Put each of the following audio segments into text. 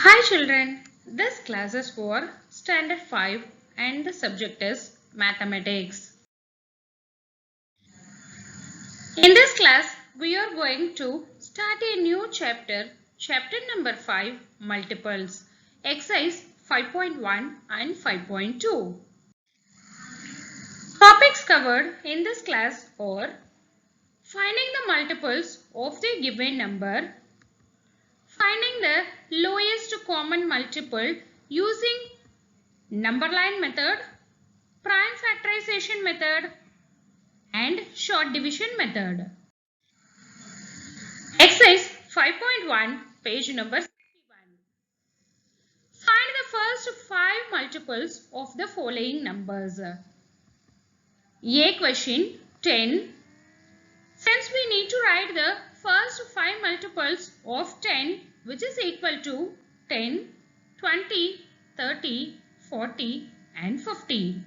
Hi children, this class is for standard 5 and the subject is mathematics. In this class, we are going to start a new chapter, chapter number 5, multiples, exercise 5.1 and 5.2. Topics covered in this class are finding the multiples of the given number, finding the lowest common multiple using number line method, prime factorization method and short division method. Exercise 5.1, page number 61. Find the first 5 multiples of the following numbers. A question 10. Since we need to write the first 5 multiples of 10, which is equal to 10, 20, 30, 40 and 50.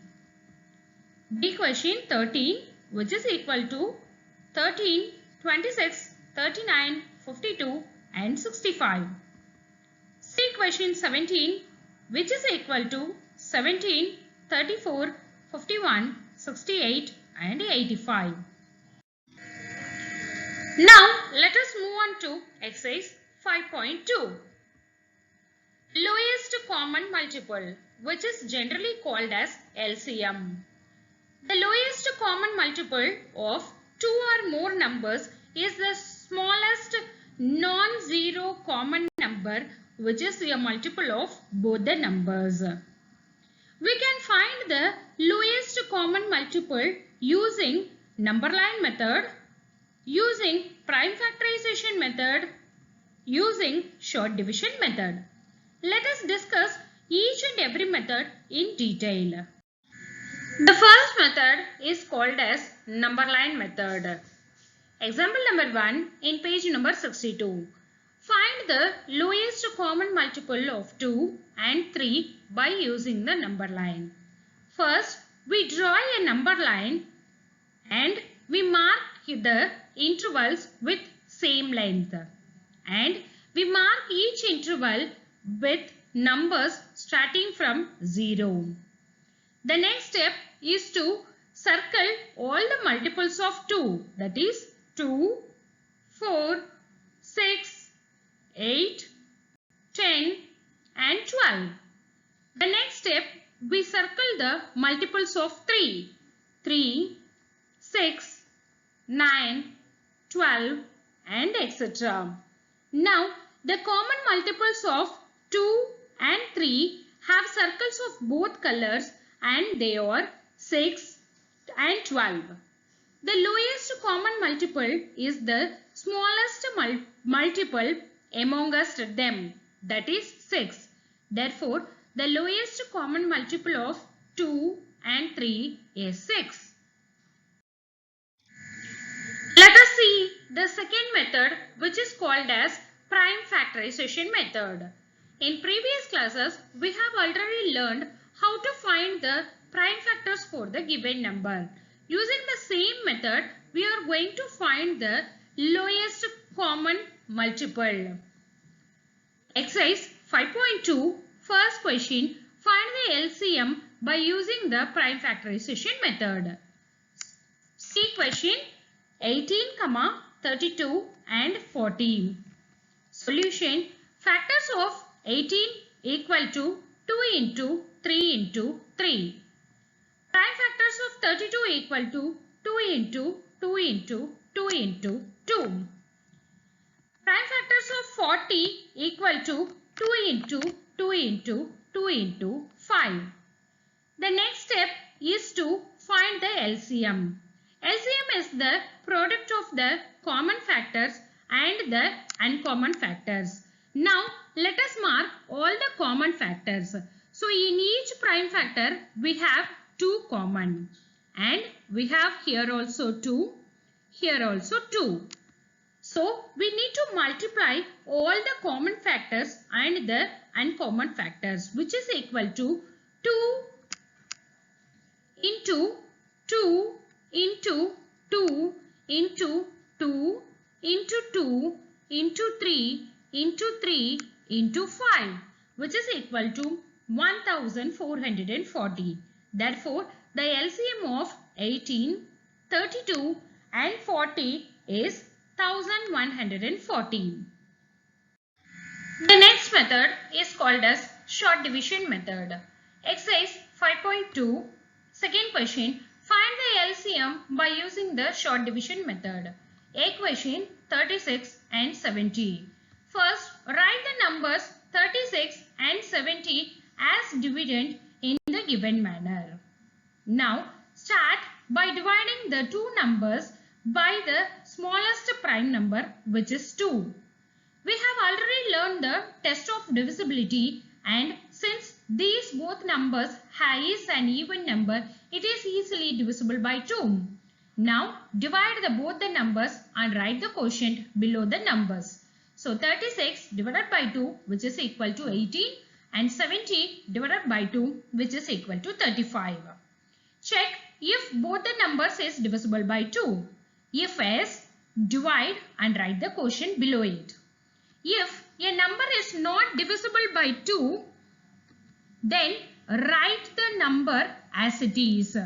B question 13, which is equal to 13, 26, 39, 52 and 65. C question 17, which is equal to 17, 34, 51, 68 and 85. Now let us move on to exercise 5.2. Lowest common multiple, which is generally called as LCM. The lowest common multiple of two or more numbers is the smallest non-zero common number, which is a multiple of both the numbers. We can find the lowest common multiple using number line method, using prime factorization method, using short division method. Let us discuss each and every method in detail. The first method is called as number line method. Example number 1 in page number 62. Find the lowest common multiple of 2 and 3 by using the number line. First, we draw a number line and we mark the intervals with same length. And we mark each interval with numbers starting from 0. The next step is to circle all the multiples of 2, that is 2, 4, 6, 8, 10 and 12. The next step, we circle the multiples of 3, 3, 6, 9, 12 and etc. Now, the common multiples of 2 and 3 have circles of both colors and they are 6 and 12. The lowest common multiple is the smallest multiple amongst them, that is 6. Therefore, the lowest common multiple of 2 and 3 is 6. Let us see the second method, which is called as prime factorization method. In previous classes, we have already learned how to find the prime factors for the given number. Using the same method, we are going to find the lowest common multiple. Exercise 5.2, first question, find the LCM by using the prime factorization method. See question 18, 32 and 40. Solution, factors of 18 equal to 2 into 3 into 3. Prime factors of 32 equal to 2 into 2 into 2 into 2. Prime factors of 40 equal to 2 into 2 into 2 into 5. The next step is to find the LCM. LCM is the product of the common factors and the uncommon factors. Now, let us mark all the common factors. So, in each prime factor, we have 2 common. And we have here also 2, here also 2. So, we need to multiply all the common factors and the uncommon factors, which is equal to 2 into 2 into 2 into 2 into 2 into 3 into 3 into 5, which is equal to 1440. Therefore, the LCM of 18, 32 and 40 is 1140. The next method is called as short division method. Exercise 5.2. Second question. Find the LCM by using the short division method. A question 36 and 70. First, write the numbers 36 and 70 as dividend in the given manner. Now, start by dividing the two numbers by the smallest prime number, which is 2. We have already learned the test of divisibility, and since these both numbers is an even number, it is easily divisible by 2. Now divide both the numbers and write the quotient below the numbers. So 36 divided by 2, which is equal to 18, and 70 divided by 2, which is equal to 35. Check if both the numbers is divisible by 2. If yes, divide and write the quotient below it. If a number is not divisible by 2, then write the number as it is.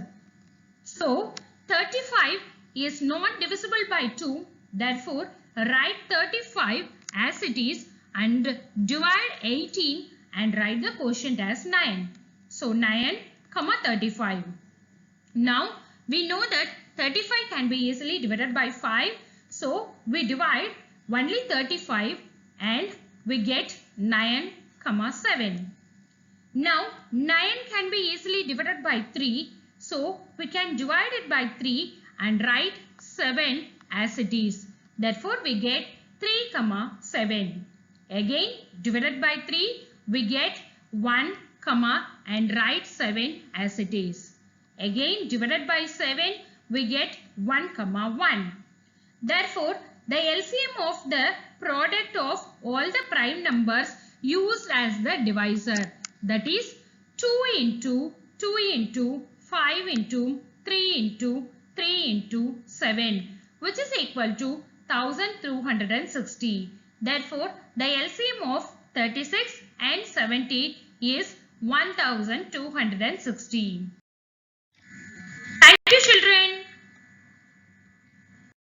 So, 35 is not divisible by 2. Therefore, write 35 as it is and divide 18 and write the quotient as 9. So, 9, 35. Now, we know that 35 can be easily divided by 5. So, we divide only 35 and we get 9, 7. Now 9 can be easily divided by 3. So we can divide it by 3 and write 7 as it is. Therefore we get 3, 7. Again divided by 3 we get 1, and write 7 as it is. Again divided by 7 we get 1, 1. Therefore the LCM of the product of all the prime numbers used as the divisor, that is 2 into 2 into 5 into 3 into 3 into 7, which is equal to 1260. Therefore, the LCM of 36 and 70 is 1260. Thank you, children.